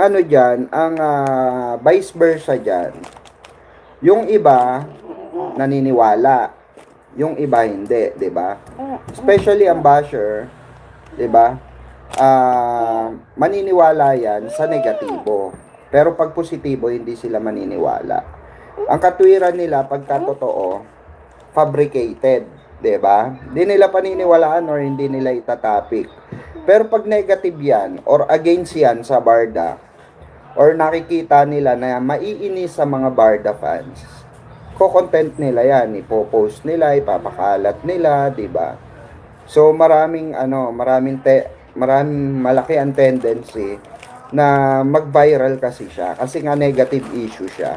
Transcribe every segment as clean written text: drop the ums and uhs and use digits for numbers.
ano diyan, ang vice versa diyan. Yung iba naniniwala, yung iba hindi, 'di ba? Especially ang basher, 'di ba? Maniniwala yan sa negatibo. Pero pag positibo, hindi sila maniniwala. Ang katwiran nila, pagka totoo, fabricated. 'Di ba? Hindi nila paniniwalaan or hindi nila itatapik. Pero pag negative yan, or against yan sa Barda, or nakikita nila na maiinis sa mga Barda fans, ko-content nila yan, ipo-post nila, ipapakalat nila, 'di ba? So maraming malaki ang tendency na mag-viral kasi siya kasi nga negative issue siya.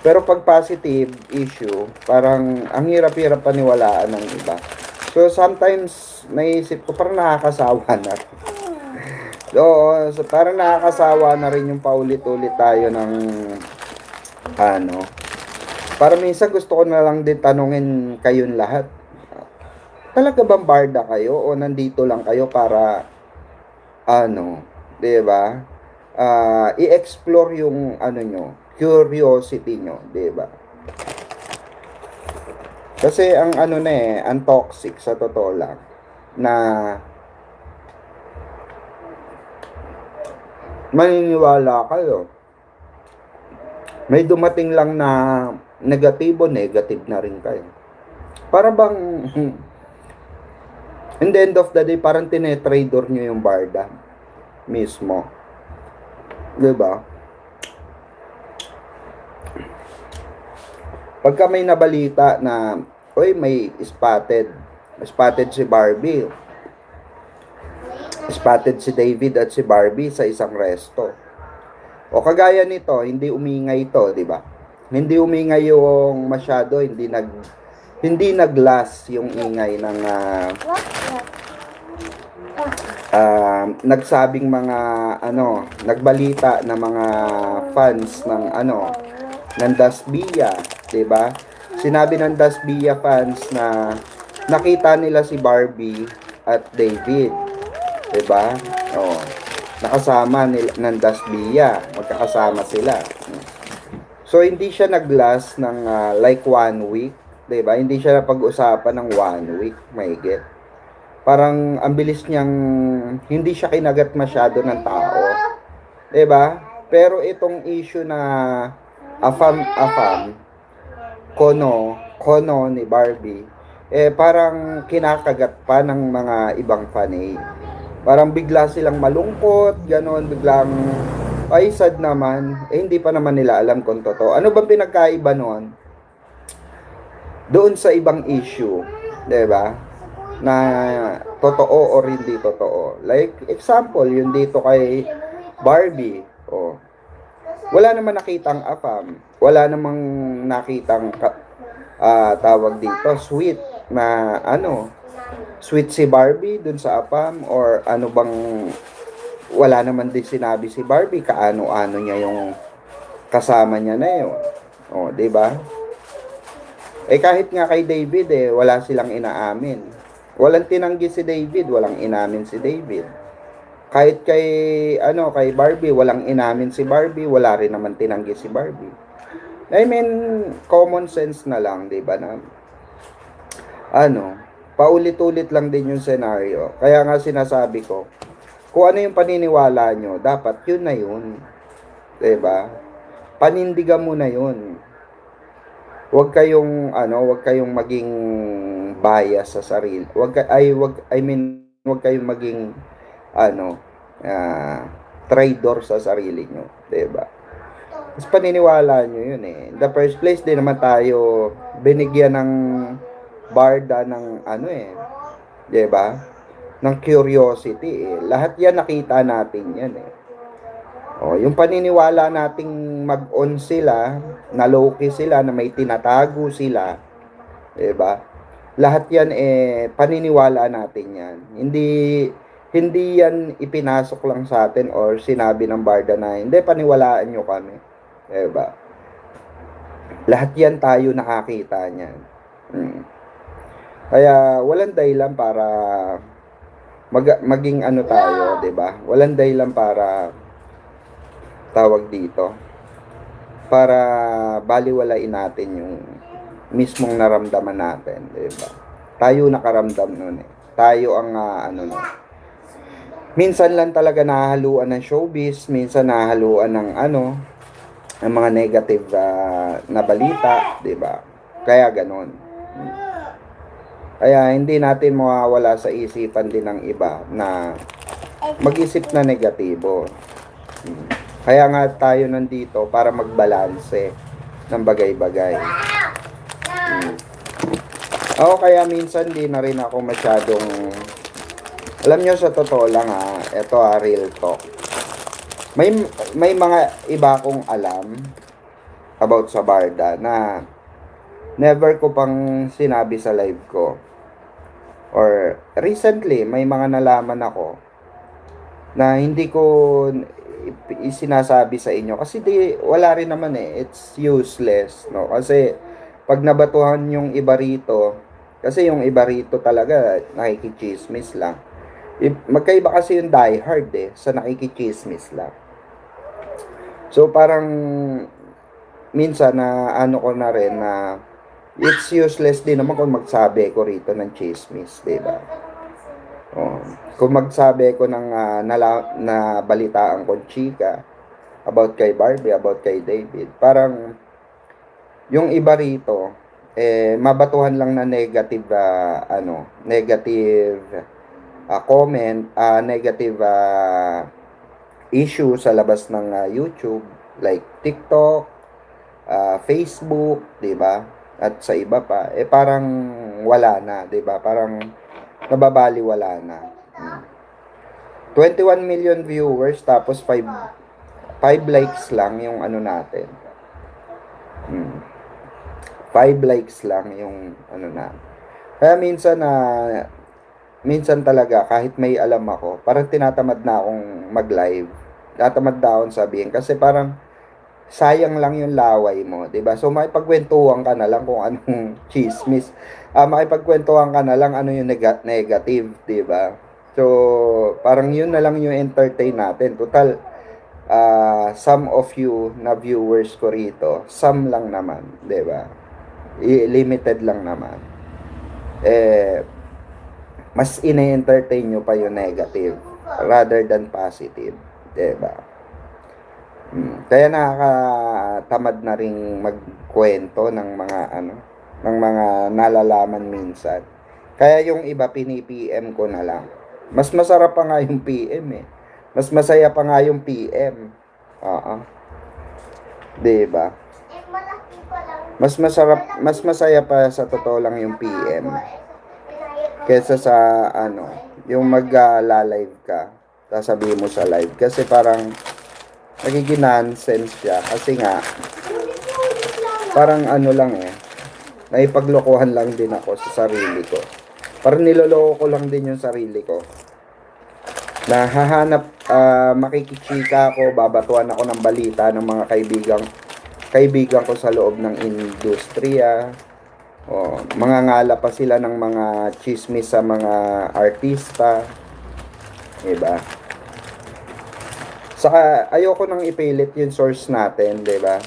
Pero pag positive issue, parang ang hirap-hirap paniwalaan ng iba. So sometimes naisip ko parang nakakasawa na. So parang nakakasawa na rin yung paulit-ulit tayo ng ano. Para minsan gusto ko na lang din tanungin kayong lahat. Talaga bang barda kayo o nandito lang kayo para ano, 'di ba? I-explore yung ano nyo, curiosity nyo, 'di ba? Kasi ang ano na ang toxic sa totoo lang na maniniwala kayo. May dumating lang na negatibo, negative na rin kayo. Para bang in the end of the day, parang tinetrador nyo yung barda mismo. Diba? Pagka may nabalita na, oy, may spotted si Barbie. Spotted si David at si Barbie sa isang resto. O kagaya nito, hindi umingay ito, di ba? Hindi umingay yung masyado, hindi naglas yung ingay ng nagsabing mga nagbalita na mga fans ng Dasbia, 'di ba? Sinabi ng Dasbia fans na nakita nila si Barbie at David, 'di ba? Oh, nakasama nila ng Dasbia, magkakasama sila. So hindi siya naglas ng like 1 week, 'di ba? Hindi siya napag-usapan ng 1 week, mahigit. Parang ang bilis niyang hindi siya kinagat masyado ng tao. 'Di ba? Pero itong issue na afam kono ni Barbie, parang kinakagat pa ng mga ibang fanay. Parang bigla silang malungkot, gano'n, biglang ay sad naman, hindi pa naman nila alam kung totoo. Ano bang pinagkaiba noon doon sa ibang issue, 'di ba? Na totoo or hindi totoo. Like example, yung dito kay Barbie, wala naman nakitang afam, wala namang nakitang tawag dito sweet na sweet si Barbie dun sa afam, or ano bang, wala naman din sinabi si Barbie kaano-ano niya yung kasama niya na yun. 'Di ba? Kahit nga kay David wala silang inaamin. Walang tinanggi si David, walang inamin si David. Kahit kay Barbie, walang inamin si Barbie, wala rin naman tinanggi si Barbie. I mean, common sense na lang, 'di ba, na paulit-ulit lang din yung scenario. Kaya nga sinasabi ko, kung ano yung paniniwala nyo, dapat yun na yun. 'Di ba? Panindigan mo na yun. Huwag kayong maging bias sa sarili. Huwag kayong maging traitor sa sarili nyo, 'di ba? Mas paniniwala nyo yun In the first place, din naman tayo binigyan ng barda ng 'di ba? Ng curiosity Lahat 'yan nakita natin 'yan yung paniniwala nating mag-on sila, na low-key sila, na may tinatago sila, 'di ba? Lahat 'yan paniniwala natin 'yan. Hindi 'yan ipinasok lang sa atin or sinabi ng barda na hindi, paniwalaan nyo kami. 'Di ba? Lahat 'yan tayo nakakita niyan. Kaya walang dahilan para maging tayo, 'di ba? Walang dahilan para tawag dito, para baliwalain natin yung mismong naramdaman natin, diba? Tayo nakaramdam nun eh. Tayo ang ano nun. Minsan lang talaga nahahaluan ng showbiz, minsan nahahaluan ng ano, ng mga negative na balita, 'di ba? Kaya ganon. Kaya hindi natin mawawala sa isipan din ng iba na mag-isip na negatibo. Kaya nga tayo nandito para magbalanse ng bagay-bagay. Ako kaya minsan di na rin ako masyadong, alam nyo sa totoo lang ito real talk. May mga iba akong alam about sa Barda na never ko pang sinabi sa live ko. Or recently, may mga nalaman ako na hindi ko isinasabi sa inyo kasi wala rin naman eh, it's useless, no? Kasi pag nabatuhan yung iba rito, kasi yung iba rito talaga nakikichismis lang. Magkaiba kasi yung diehard sa nakikichismis lang. So parang minsan na ano ko na rin na it's useless din naman kung magsabi ko rito ng chismis, diba? Kung magsabi ko ng na balitaan ko chika about kay Barbie, about kay David, parang yung iba rito mabatuhan lang na negative negative comment, negative issue sa labas ng YouTube like TikTok, Facebook, 'di ba? At sa iba pa parang wala na, 'di ba? Parang nababaliwala na. 21 million viewers tapos 5 likes lang yung ano natin. 5 likes lang yung ano na. Kaya minsan talaga kahit may alam ako, parang tinatamad na akong mag-live. Tinatamad na akong sabihin kasi parang sayang lang yung laway mo, 'di ba? So makipagkwentuhan ka na lang kung anong chismis. Makipagkwentuhan ka na lang ano yung negative, 'di ba? So parang yun na lang yung entertain natin. Total some of you na viewers ko rito, some lang naman, 'di ba? Limited lang naman. Mas ine-entertain nyo pa yung negative rather than positive, 'di ba? Kaya nakakatamad na ring magkwento ng mga ng mga nalalaman minsan. Kaya yung iba pini-PM ko na lang. Mas masarap pa nga yung PM Mas masaya pa nga yung PM. Oo. 'Di ba? Mas masaya pa sa totoo lang yung PM kaysa sa yung mag-live ka. Sasabihin mo sa live kasi parang nagiging nonsense siya kasi nga parang lang naipaglokohan lang din ako sa sarili ko. Parang niloloko ko lang din yung sarili ko. Nahahanap, makikichika ako, babatuan ako ng balita ng mga kaibigan ko sa loob ng industriya. Mga ngala pa sila ng mga chismis sa mga artista. Diba? Saka ayoko nang ipilit yung source natin, 'di ba?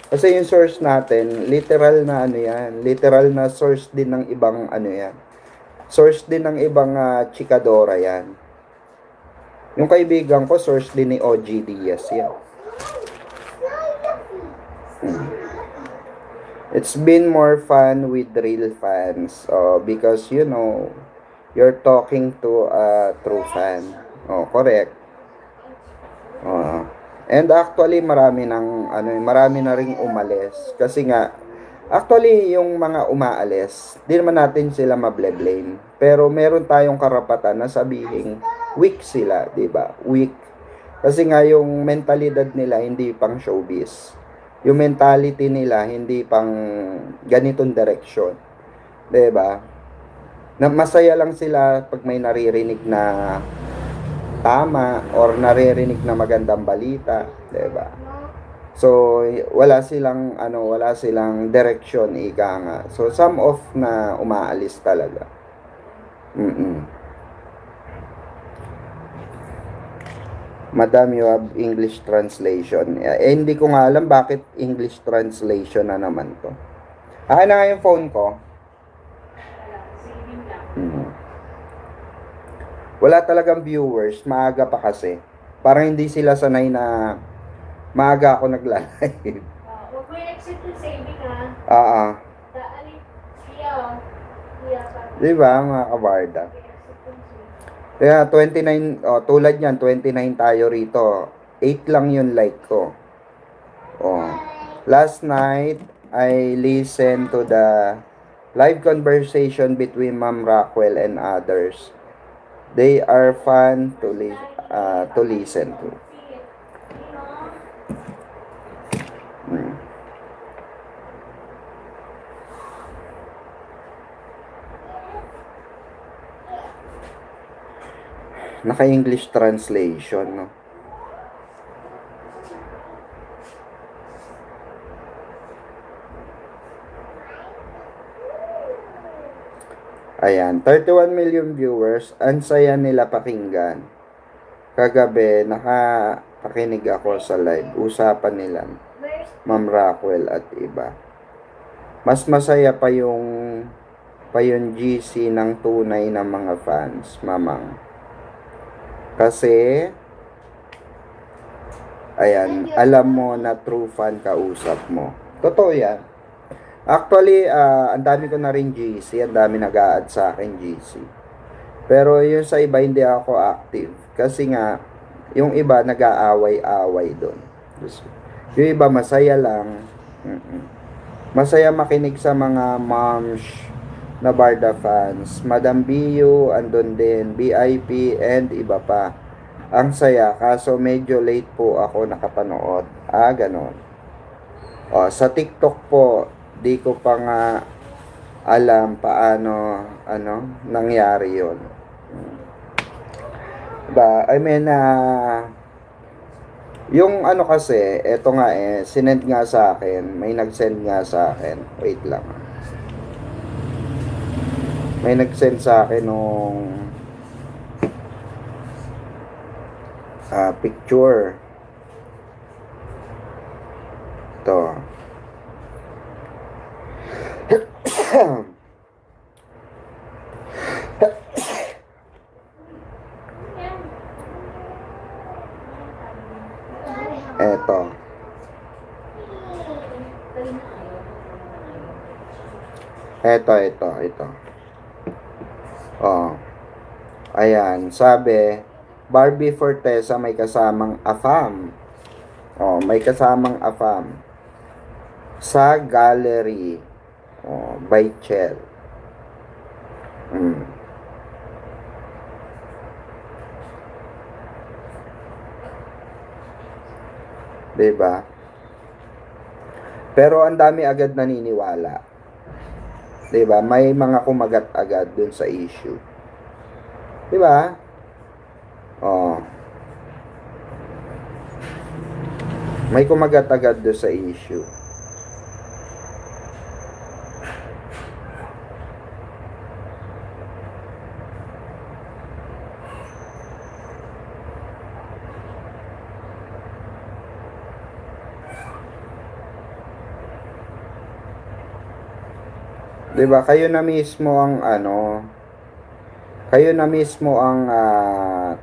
Kasi yung source natin, literal na yan, literal na source din ng ibang yan. Source din ng ibang chikadora yan. Yung kaibigan ko, source din ni OG Diaz yan. It's been more fun with real fans because you're talking to a true fan. Correct. And actually marami na ring umalis kasi nga actually yung mga umaalis, di naman natin sila mable-blame. Pero meron tayong karapatan na sabihin weak sila, 'di ba? Weak. Kasi nga yung mentalidad nila hindi pang showbiz. Yung mentality nila hindi pang ganitong direksyon. 'Di ba? Na masaya lang sila pag may naririnig na tama or naririnig na magandang balita, 'di ba? So wala silang direction ika nga. So some of na umaalis talaga. Madam, you have English translation. Hindi ko nga alam bakit English translation na naman to. Akin na nga yung phone ko. Wala talagang viewers. Maaga pa kasi. Parang hindi sila sanay na maaga ako nagla-live. Huwag mo yung exit yung saving ha. Diba mga kabarda? Kaya 29, tulad yan, 29 tayo rito. 8 lang yung like ko. Last night, I listened to the live conversation between Ma'am Rockwell and others. They are fun to listen to. Naka-English translation, no? Ayan, 31 million viewers. Ang saya nila pakinggan. Kagabi, nakapakinig ako sa live. Usapan nila, Ma'am Rockwell at iba. Mas masaya pa yung GC ng tunay na mga fans, mamang. Kasi, ayan, alam mo na true fan kausap mo. Totoo yan. Actually, ang dami ko na rin GC, ang dami nag-a-add sa akin GC. Pero yung sa iba, hindi ako active. Kasi nga, yung iba nag-aaway-away doon. Yung iba, masaya lang. Masaya makinig sa mga moms na Barda fans. Madam Bio, andun din, BIP, and iba pa. Ang saya, kaso medyo late po ako nakapanood. Ganon. Sa TikTok po, di ko pa nga alam paano nangyari yun. I mean, yung kasi, eto nga sinend nga sa akin, may nag-send nga sa akin. Wait lang. May nag-send sa akin nung picture. Ito. Eto. Ito. Ayan, sabi, Barbie Fortesa may kasamang AFAM. May kasamang AFAM. Sa gallery. By Chel. Diba? Pero ang dami agad naniniwala. Diba? May mga kumagat agad dun sa issue. Diba? May kumagat agad dun sa issue. Diba? Kayo na mismo ang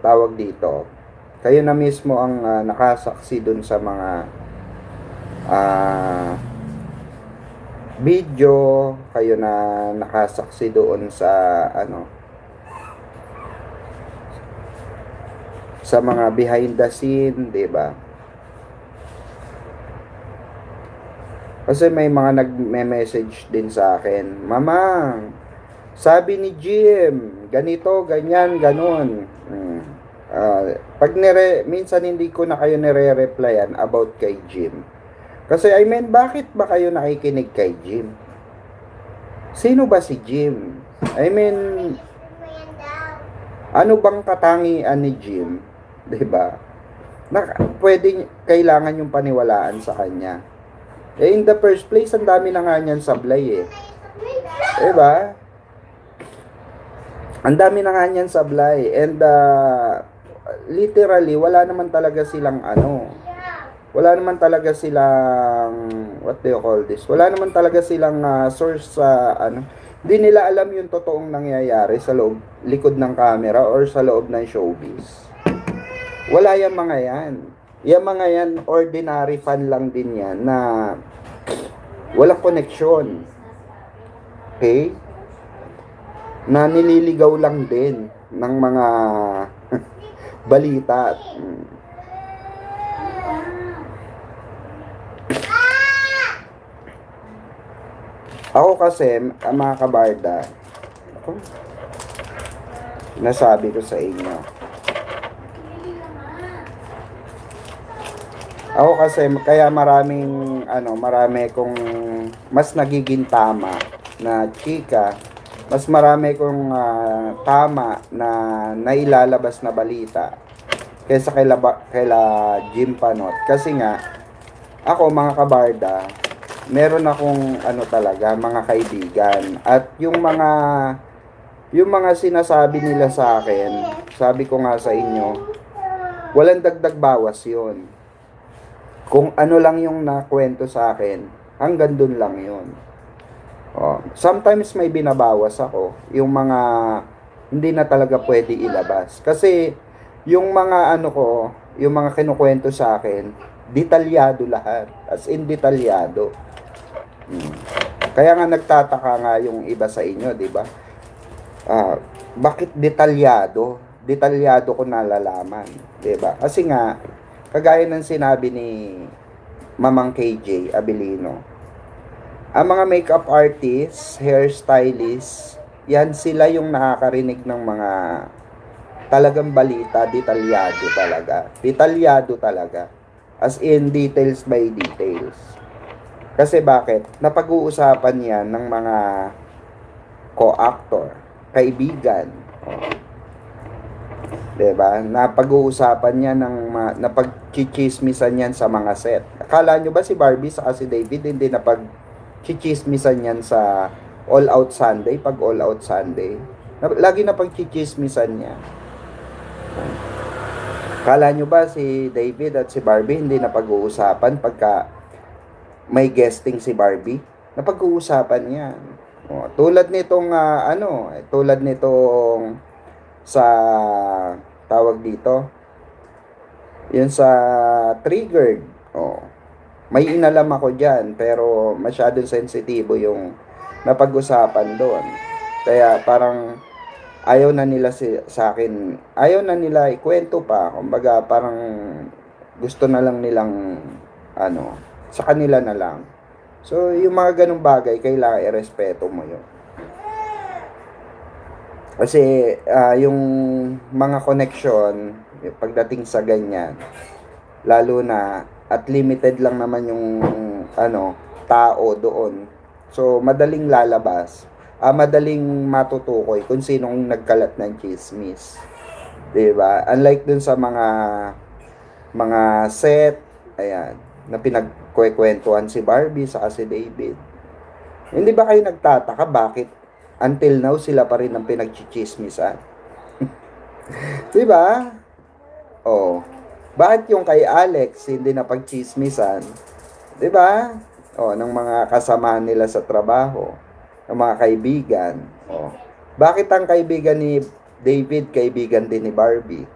tawag dito. Kayo na mismo ang nakasaksi dun sa mga video, kayo na nakasaksi doon sa sa mga behind the scene, diba? Kasi may mga nagme-message din sa akin, Mama, sabi ni Jim, ganito, ganyan, ganun. Minsan hindi ko na kayo nire-replyan about kay Jim. Kasi bakit ba kayo nakikinig kay Jim? Sino ba si Jim? Ano bang katangian ni Jim? Diba? Kailangan yung paniwalaan sa kanya. In the first place, ang dami na nga niyan sablay Diba? Ang dami na nga niyan sablay. And literally, wala naman talaga silang wala naman talaga silang, what do you call this? Wala naman talaga silang source sa hindi nila alam yung totoong nangyayari sa likod ng camera or sa loob ng showbiz. Wala yung mga yan. Yung mga yan, ordinary fan lang din yan na walang koneksyon. Okay? Na nililigaw lang din ng mga balita. Ako kasi, mga kabarda, nasabi ko sa inyo. Ako kasi, kaya marami kong mas nagiging tama na chika, mas marami kong tama na nailalabas na balita kaysa kaila Jim Panot. Kasi nga, ako mga kabarda, meron akong talaga mga kaibigan at yung mga sinasabi nila sa akin, sabi ko nga sa inyo, walang dagdag bawas yun. Kung ano lang yung nakwento sa akin, hanggang dun lang yun. Sometimes may binabawas ako, yung mga hindi na talaga pwede ilabas. Kasi yung mga yung mga kinukwento sa akin, detalyado lahat. As in detalyado. Kaya nga nagtataka nga yung iba sa inyo, di ba? Bakit detalyado? Detalyado ko nalalaman, di ba? Kasi nga, kagaya ng sinabi ni Mamang KJ Abilino, ang mga makeup artists, hairstylists, yan sila yung nakakarinig ng mga talagang balita, detalyado talaga. Detalyado talaga. As in, details by details. Kasi bakit? Napag-uusapan yan ng mga co-actor, kaibigan. Diba? Napag-uusapan yan napag-chichismisan yan sa mga set. Akala nyo ba si Barbie sa si David hindi napag-chichismisan yan sa All Out Sunday? Pag All Out Sunday, lagi napag-chichismisan yan. Akala nyo ba si David at si Barbie hindi napag-uusapan pagka may guesting si Barbie? Napag-uusapan yan. Tulad nitong tulad nitong sa tawag dito, yun sa Triggered. May inalam ako dyan, pero masyadong sensitibo yung napag-usapan doon. Kaya parang ayaw na nila sa akin, ayaw na nila ikwento pa. Kumbaga parang gusto na lang nilang sa kanila na lang. So yung mga ganung bagay, kailangan irespeto mo yun. Kasi yung mga connection, pagdating sa ganyan, lalo na at limited lang naman yung tao doon. So madaling lalabas, madaling matutukoy kung sinong nagkalat ng chismis. 'Di ba? Unlike dun sa mga set, ayan, na pinagkukwentuhan si Barbie sa si David. Hindi ba kayo nagtataka bakit until now sila pa rin ang pinagchichismisan? 'Di ba? Bakit yung kay Alex hindi na pagchismisan? 'Di ba? Ng mga kasama nila sa trabaho, ng mga kaibigan. Bakit ang kaibigan ni David kaibigan din ni Barbie?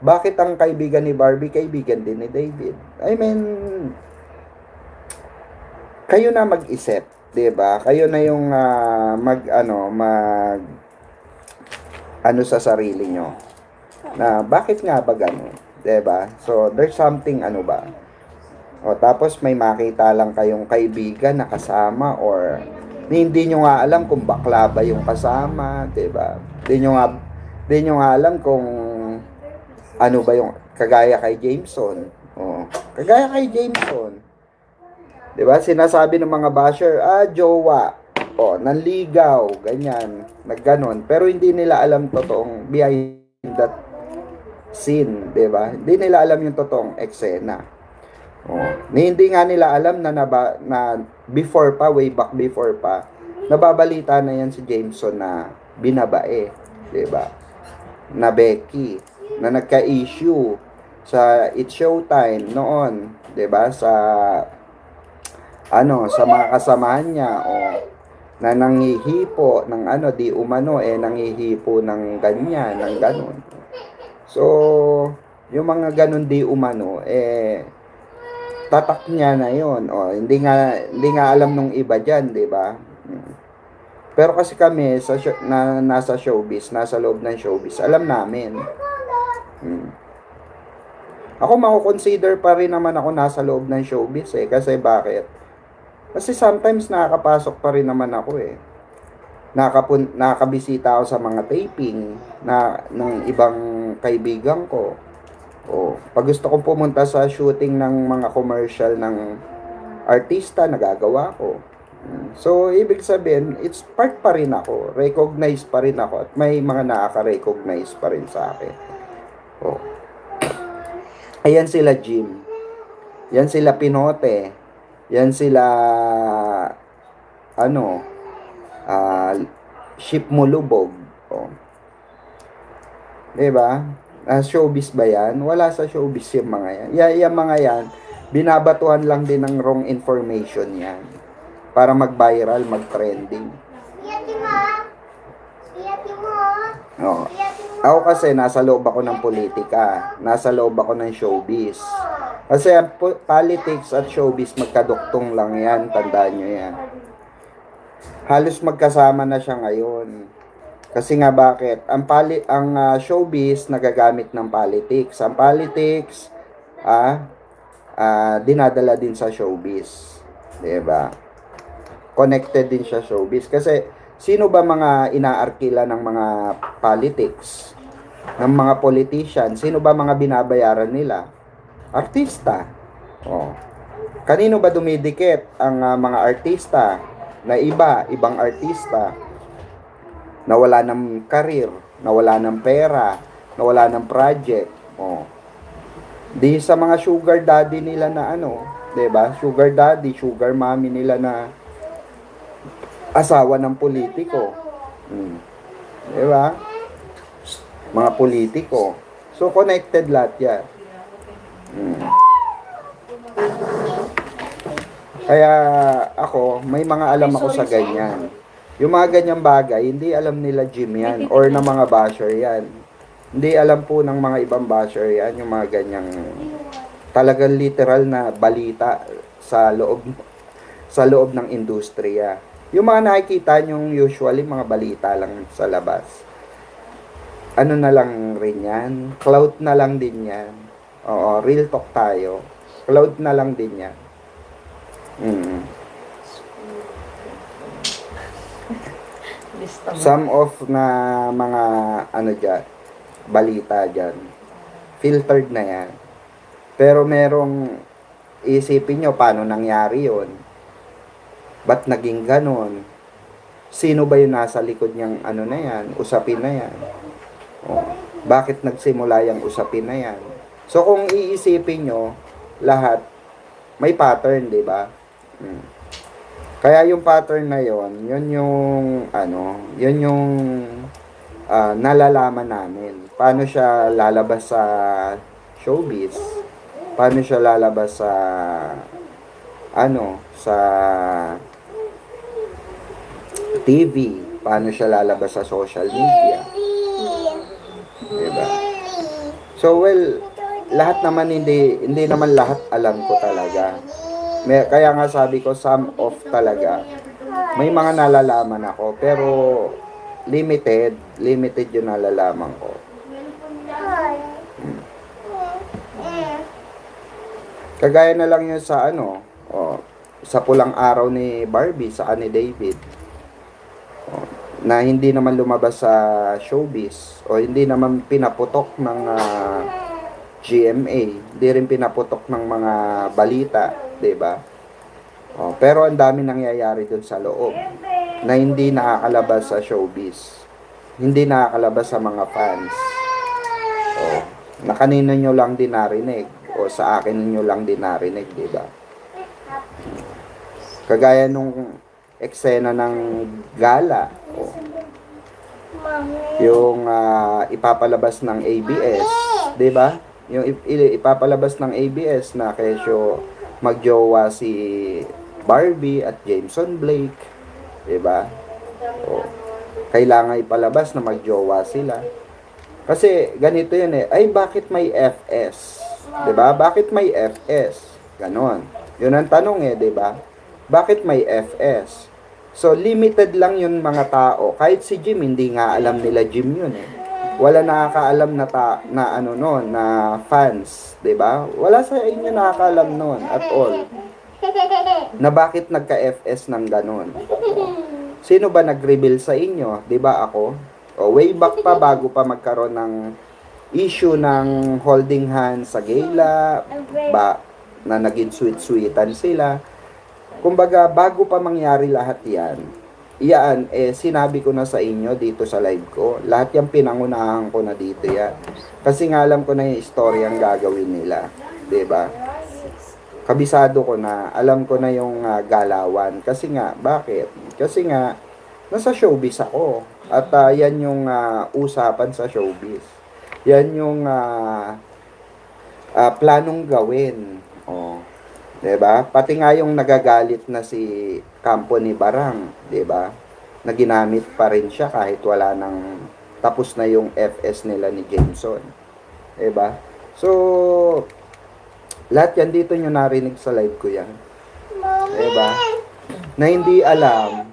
Bakit ang kaibigan ni Barbie kaibigan din ni David? I mean, kayo na mag-isip, 'di ba? Kayo na yung sa sarili nyo. Na bakit nga ba ganun? 'Di ba? So there's something ba? Tapos may makita lang kayong kaibigan na kasama or hindi nyo nga alam kung bakla ba yung kasama, 'di ba? Hindi nyo nga alam kung ano ba yung kagaya kay Jameson. Kagaya kay Jameson. 'Di ba? Sinasabi ng mga basher, jowa. Nanligaw, ganyan, nagganon. Pero hindi nila alam totoong behind that scene, 'di ba? Hindi nila alam yung totoong eksena. Hindi nga nila alam na before pa, way back before pa, nababalita na yan si Jameson na binabae, 'di ba? Na Becky. na nagka-issue sa It's Showtime noon, 'di ba? Sa sa mga kasamahan niya o na nanghihipo ng di umano nanghihipo ng ganyan, ng ganun. So, yung mga ganun di umano tatak niya na 'yon. O hindi nga alam nung iba diyan, 'di ba? Pero kasi kami nasa showbiz, nasa loob ng showbiz, alam namin. Ako mako-consider pa rin naman ako nasa loob ng showbiz kasi bakit? Kasi sometimes nakakapasok pa rin naman ako nakakabisita ako sa mga taping ng ibang kaibigan ko. Pag gusto kong pumunta sa shooting ng mga commercial ng artista, nagagawa ko. So, ibig sabihin, it's part pa rin ako. Recognized pa rin ako. At may mga nakaka-recognize pa rin sa akin. Ayan sila Jim. Yan sila Pinote. Yan sila Ship Mulubog. Diba? Showbiz ba yan? Wala sa showbiz yung mga yan. Yung mga yan, binabatuhan lang din ng wrong information yan. Para mag-viral, mag-trending. Ako kasi nasa loob ako ng politika. Nasa loob ako ng showbiz. Kasi politics at showbiz magkaduktong lang yan. Tandaan nyo yan. Halos magkasama na siya ngayon. Kasi nga bakit? Ang showbiz nagagamit ng politics. Ang politics dinadala din sa showbiz. 'Di ba? Connected din siya showbiz. Kasi sino ba mga inaarkila ng mga politics? Ng mga politician? Sino ba mga binabayaran nila? Artista. Kanino ba dumidikit ang mga artista? Na ibang artista? Nawala ng career, nawala ng pera, nawala ng project. Di sa mga sugar daddy nila na 'di ba? Sugar daddy, sugar mommy nila na asawa ng politiko. 'Di ba? Mga politiko. So connected lahat 'yan. Kaya ako, may mga alam ako sa ganyan. Yung mga ganyang bagay, hindi alam nila Jim yan or ng mga basher yan. Hindi alam po ng mga ibang basher yan, yung mga ganyang talagang literal na balita sa loob ng industriya. Yung mga nakikita nyong usually mga balita lang sa labas. Ano na lang rin yan, cloud na lang din yan. Oo, real talk tayo. Cloud na lang din yan. Some of na mga dyan, balita dyan, filtered na yan. Pero merong isipin nyo paano nangyari yon. Ba't naging ganon? Sino ba yung nasa likod niyang na yan, usapin na yan? Bakit nagsimula yung usapin na yan? So kung iisipin nyo, lahat may pattern, di ba? Kaya yung pattern na yon, yun yung nalalaman namin. Paano siya lalabas sa showbiz? Paano siya lalabas sa sa TV? Paano siya lalabas sa social media? Diba? So lahat naman hindi naman lahat alam ko talaga. Kaya nga sabi ko, some of talaga. May mga nalalaman ako, pero limited yung nalalaman ko. Kagaya na lang yun sa sa Pulang Araw ni Barbie, sa ni David. Na hindi naman lumabas sa showbiz, o hindi naman pinaputok ng GMA, hindi rin pinaputok ng mga balita, 'di ba? Pero ang dami nangyayari doon sa loob na hindi nakakalabas sa showbiz. Hindi nakakalabas sa mga fans. Na kanino nyo lang din narinig o sa akin nyo lang din narinig, 'di ba? Kagaya nung eksena ng gala, yung ipapalabas ng ABS 'di ba? Yung ipapalabas ng ABS na kesyo magjowa si Barbie at Jameson Blake, 'di ba? O, kailangan ipalabas na magjowa sila. Kasi ganito 'yun eh. Ay, bakit may FS? 'Di ba? Bakit may FS? Ganon. 'Yun ang tanong eh, 'di ba? Bakit may FS? So, limited lang yun mga tao. Kahit si Jim, hindi nga alam nila Jim yun eh. Wala nakakaalam na ano noon, na fans, 'di ba? Wala sa inyo nakakaalam noon at all. Na bakit nagka-FS ng ganon. Sino ba nag-reveal sa inyo? 'Di ba ako? O way back pa bago pa magkaroon ng issue ng holding hands sa gala, ba na naging sweet-sweetan sila. Kumbaga, bago pa mangyari lahat yan, sinabi ko na sa inyo dito sa live ko. Lahat yan pinangunahan ko na dito yan. Kasi nga alam ko na yung istoryang gagawin nila. 'Di ba? Kabisado ko na, alam ko na yung galawan. Kasi nga, bakit? Kasi nga, nasa showbiz ako. At yan yung usapan sa showbiz. Yan yung planong gawin. Oh. 'Di ba? Pati nga yung nagagalit na si Campo ni Barang, 'di ba? Na ginamit pa rin siya kahit wala nang tapos na yung FS nila ni Jameson. 'Di ba? So lahat yan dito nyo narinig sa live ko yan. 'Di ba? Na hindi alam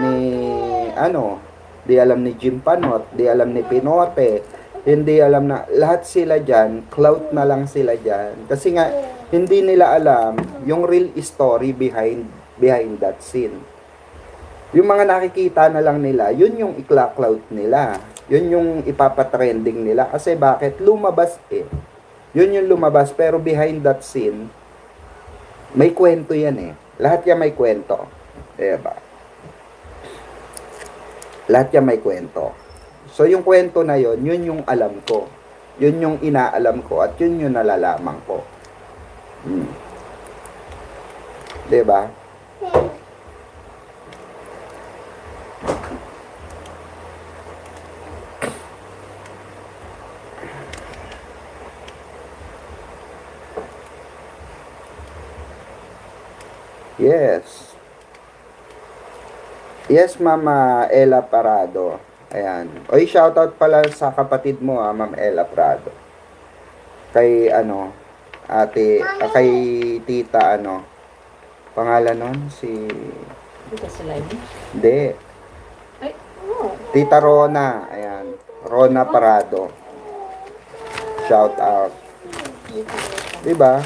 ni di alam ni Jim Panot, di alam ni Pinote, hindi alam na lahat sila dyan, clout na lang sila dyan. Kasi nga, hindi nila alam yung real story behind that scene. Yung mga nakikita na lang nila, yun yung ikla-clout nila. Yun yung ipapatrending nila. Kasi bakit? Lumabas eh. Yun yung lumabas. Pero behind that scene, may kwento yan eh. Lahat yan may kwento. Diba? Lahat yan may kwento. So, yung kwento na yun, yun yung alam ko. Yun yung inaalam ko at yun yung nalalaman ko. Diba? Yes. Yes, Mama Ella Parado. Ayan. Oy, shoutout pala sa kapatid mo, Ma'am Ella Prado. Kay, kay tita, pangalan nun, si... Dito sa live? Hindi. Ay, oh. Tita Rona. Ayan. Rona Parado. Shoutout. Diba?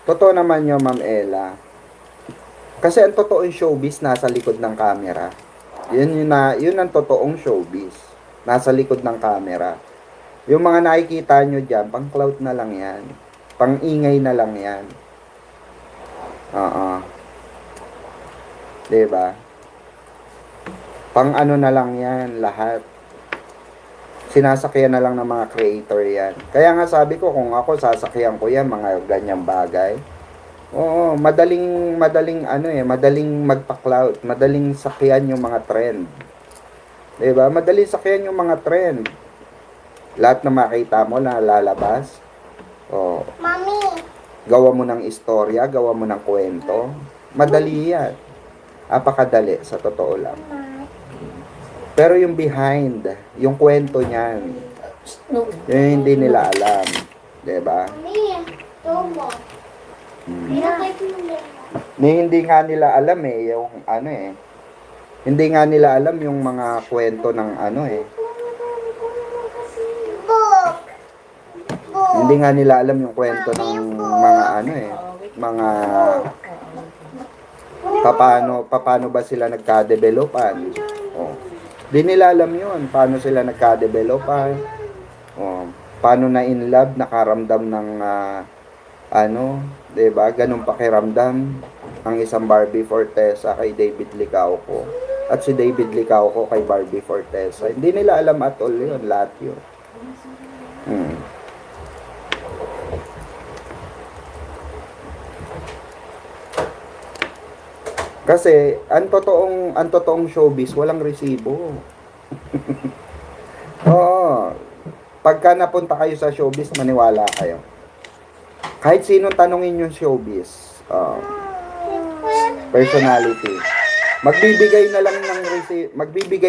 Totoo naman yun, Ma'am Ella. Kasi ang totoong showbiz nasa likod ng camera. Yun ang totoong showbiz. Nasa likod ng camera. Yung mga nakikita nyo dyan, pang clout na lang yan. Pang ingay na lang yan. Diba? Pang ano na lang yan, lahat. Sinasakyan na lang ng mga creator yan. Kaya nga sabi ko, kung ako sasakyan ko yan, mga ganyang bagay. Oo, madaling magpa-cloud, madaling sakyan yung mga trend. 'Di ba? Madaling sakyan yung mga trend. Lahat na makita mo na lalabas. Oh. Mami, gawa mo ng istorya, gawa mo ng kwento. Madali 'yan. Apakadali sa totoo lang. Pero yung behind, yung kwento niyan, yun hindi nila alam. 'Di ba? Hindi nga nila alam yung hindi nga nila alam yung mga kwento ng hindi nga nila alam yung kwento ng mga paano ba sila nagka-developan. Di nila alam yun, paano sila nagka-developan. Paano na in love, nakaramdam ng 'di ba? Ganun pakiramdam ang isang Barbie Fortesa kay David Licauco at si David Licauco kay Barbie Fortesa. Hindi nila alam at all 'yun, lahat 'yun. Kasi ang totoong showbiz walang resibo. Oo. Pagka napunta kayo sa showbiz, maniwala kayo. Kahit sino tanungin yung showbiz, personality, magbibigay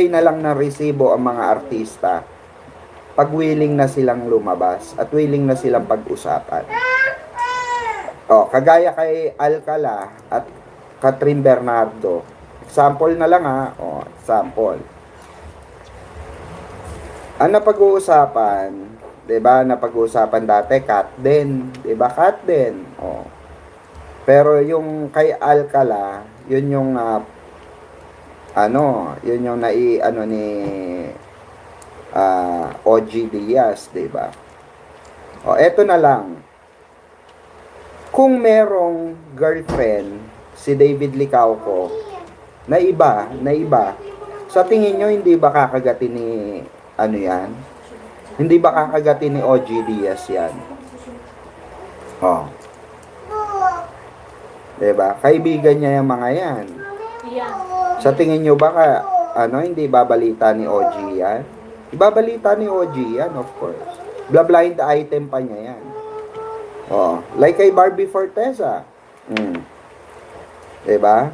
na lang ng resibo ang mga artista pag willing na silang lumabas at willing na silang pag-usapan. Kagaya kay Alcala at Catherine Bernardo. Example na lang example. Ang napag-uusapan, 'di ba? Napag-uusapan dati cat din, 'di ba? Cat din. Pero yung kay Alcala, yun yung yun yung ni OG Diaz, 'di ba? Eto na lang. Kung merong girlfriend si David Licauco na iba, sa tingin nyo hindi ba kakagatin ni yan? Hindi ba kakagatin ni OG Diaz yan? Diba? Kaibigan niya yung mga yan. Sa tingin nyo ba hindi babalita ni OG yan? Ibabalita ni OG yan, of course. Blind item pa niya yan. Like kay Barbie Forteza. Diba?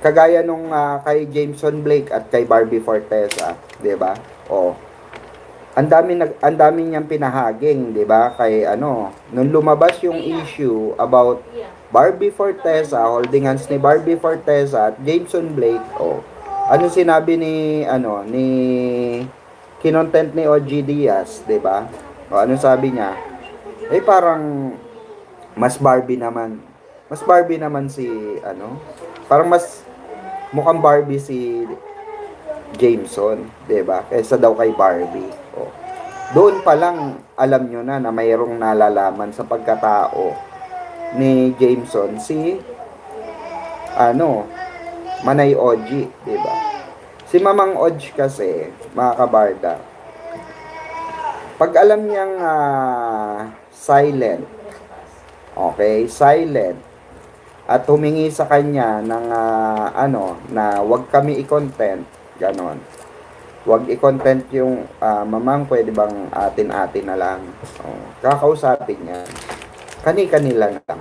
Kagaya nung kay Jameson Blake at kay Barbie Forteza, 'di ba? Ang dami niyang pinahaging, 'di ba? Kay nung lumabas yung issue about Barbie Forteza, holding hands ni Barbie Forteza at Jameson Blake, ano sinabi ni kinontent ni OG Diaz, 'di ba? Ano sabi niya? Parang mas Barbie naman si parang mas mukhang Barbie si Jameson, 'di ba? Kaysa daw kay Barbie. Doon pa lang alam nyo na mayroong nalalaman sa pagkatao ni Jameson si Manay OG, 'di ba? Si Mamang OG kasi, mga kabarda, pag alam niyang silent, silent, at humingi sa kanya ng na wag kami i-content, ganon. Wag i-content yung mamang, pwede bang atin-atin na lang. Kakausapin niya. Kani-kanila lang.